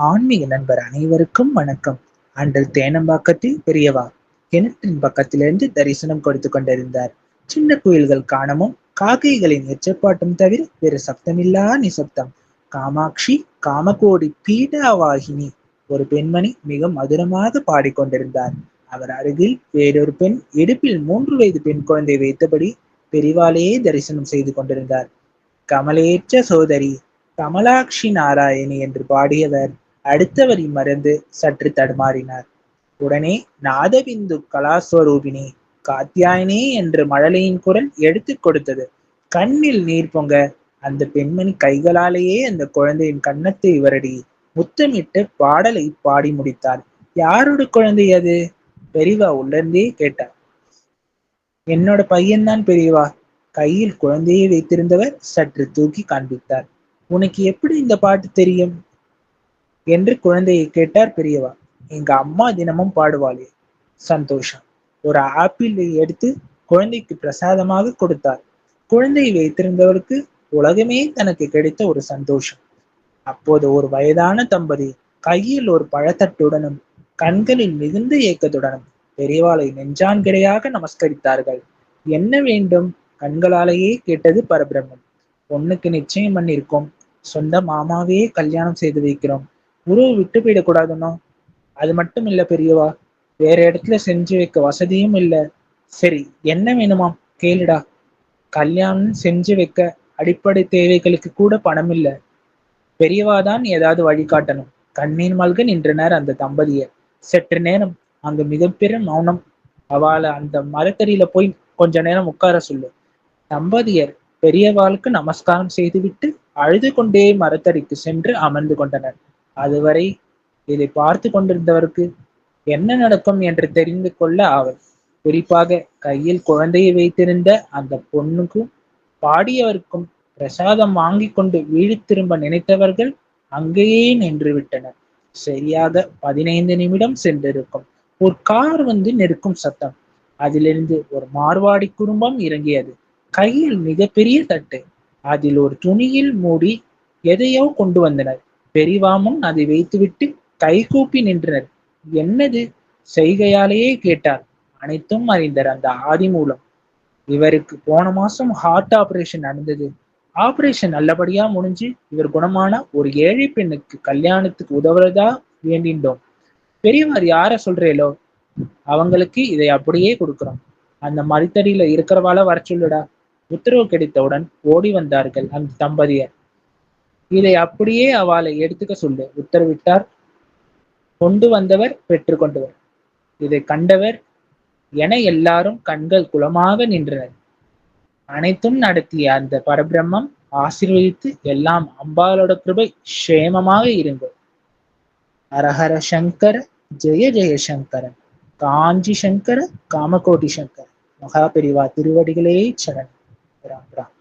ஆன்மீக நண்பர் அனைவருக்கும் வணக்கம். அன்று தேனம்பாக்கத்தில் பெரியவா கிணற்றின் பக்கத்திலிருந்து தரிசனம் கொடுத்து கொண்டிருந்தார். சின்ன குயில்கள் காணமும் காக்கைகளின் எச்சப்பாட்டும் தவிர வேறு சப்தமில்லா நிசப்தம். காமாட்சி காமகோடி பீடாவாகினி. ஒரு பெண்மணி மிக மதுரமாக பாடிக்கொண்டிருந்தார். அவர் அருகில் வேறொரு பெண் இடுப்பில் 3 வயது பெண் குழந்தை வைத்தபடி பெரிவாளையே தரிசனம் செய்து கொண்டிருந்தார். கமலேற்ற சோதரி கமலாட்சி நாராயணி என்று பாடியவர் அடுத்த வரி மறந்து சற்று தடுமாறினார். உடனே நாதபிந்து கலாஸ்வரூபிணி காத்தியாயினி என்று மழலையின் குரல் எடுத்துக் கொடுத்தது. கண்ணில் நீர் பொங்க அந்த பெண்மணி கைகளாலேயே அந்த குழந்தையின் கன்னத்தை வருடி முத்தமிட்டு பாடலை பாடி முடித்தார். யாரோட குழந்தை அது? பெரியவா உள்ளே கேட்டார். என்னோட பையன்தான் பெரியவா. கையில் குழந்தையை வைத்திருந்தவர் சற்று தூக்கி காண்பித்தார். உனக்கு எப்படி இந்த பாட்டு தெரியும் என்று குழந்தையை கேட்டார் பெரியவா. எங்க அம்மா தினமும் பாடுவாளே. சந்தோஷம். ஒரு ஆப்பிள் எடுத்து குழந்தைக்கு பிரசாதமாக கொடுத்தார். குழந்தையை வைத்திருந்தவருக்கு உலகமே தனக்கு கிடைத்த ஒரு சந்தோஷம். அப்போது ஒரு வயதான தம்பதி கையில் ஒரு பழத்தட்டுடனும் கண்களில் மிகுந்த ஏக்கத்துடனும் பெரியவாளை நெஞ்சான்கிடையாக நமஸ்கரித்தார்கள். என்ன வேண்டும்? கண்களாலேயே கேட்டது பரபிரம்மன். பொண்ணுக்கு நிச்சயம் பண்ணிருக்கோம். சொந்த மாமாவே கல்யாணம் செய்து வைக்கிறோம். உறவு விட்டு போயிடக்கூடாதுன்னோ. அது மட்டும் இல்ல பெரியவா, வேற இடத்துல செஞ்சு வைக்க வசதியும் இல்ல. சரி, என்ன வேணுமாம் கேளுடா. கல்யாணம் செஞ்சு வைக்க அடிப்படை தேவைகளுக்கு கூட பணம் இல்ல. பெரியவாதான் ஏதாவது வழிகாட்டணும். கண்ணீர் மல்க நின்றனர் அந்த தம்பதியர். சற்று நேரம் அங்கு மிகப்பெரிய மௌனம். அவளை அந்த மரத்தடியில போய் கொஞ்ச நேரம் உட்கார சொல்லு. தம்பதியர் பெரியவாளுக்கு நமஸ்காரம் செய்துவிட்டு அழுது கொண்டே மரத்தடிக்கு சென்று அமர்ந்து கொண்டனர். அதுவரை இதை பார்த்து கொண்டிருந்தவருக்கு என்ன நடக்கும் என்று தெரிந்து கொள்ள ஆவல். குறிப்பாக கையில் குழந்தையை வைத்திருந்த அந்த பொண்ணுக்கும் பாடியவருக்கும் பிரசாதம் வாங்கி கொண்டு வீடு திரும்ப நினைத்தவர்கள் அங்கேயே நின்று விட்டனர். சரியாக 15 நிமிடம் சென்றிருக்கும். ஒரு கார் வந்து நிற்கும் சத்தம். அதிலிருந்து ஒரு மார்வாடி குடும்பம் இறங்கியது. கையில் மிகப்பெரிய தட்டு. அதில் ஒரு துணியில் மூடி எதையோ கொண்டு வந்தனர். பெரிவாமும் அதை வைத்துவிட்டு கைகூப்பி நின்றனர். என்னது? செய்கையாலேயே கேட்டார். அனைத்தும் அறிந்தார் அந்த ஆதிமூலம். இவருக்கு போன மாசம் ஹார்ட் ஆபரேஷன் நடந்தது. ஆபரேஷன் நல்லபடியா முடிஞ்சு இவர் குணமான ஒரு ஏழை பெண்ணுக்கு கல்யாணத்துக்கு உதவுறதா வேண்டிண்டோம். பெரியவர் யார சொல்றேலோ அவங்களுக்கு இதை அப்படியே கொடுக்கிறோம். அந்த மரித்தடியில இருக்கிறவாள வர சொல்லுடா. உத்தரவு கிடைத்தவுடன் ஓடி வந்தார்கள் அந்த தம்பதியர். இதை அப்படியே அவளை எடுத்துக்க சொல்லு உத்தரவிட்டார். கொண்டு வந்தவர் பெற்றுக்கொண்டவர். இதை கண்டவர் என எல்லாரும் கண்கள் குளமாக நின்றனர். அனைத்தும் நடத்திய அந்த பரபிரம்மம் ஆசீர்வதித்து எல்லாம் அம்பாலோட கிருபை க்ஷேமமாக இருங்கள். ஹரஹர சங்கர ஜெய ஜெய சங்கர காஞ்சி சங்கர காமகோட்டி சங்கர மகாபெரிவா திருவடிகளே சரண். ராம் ராம்.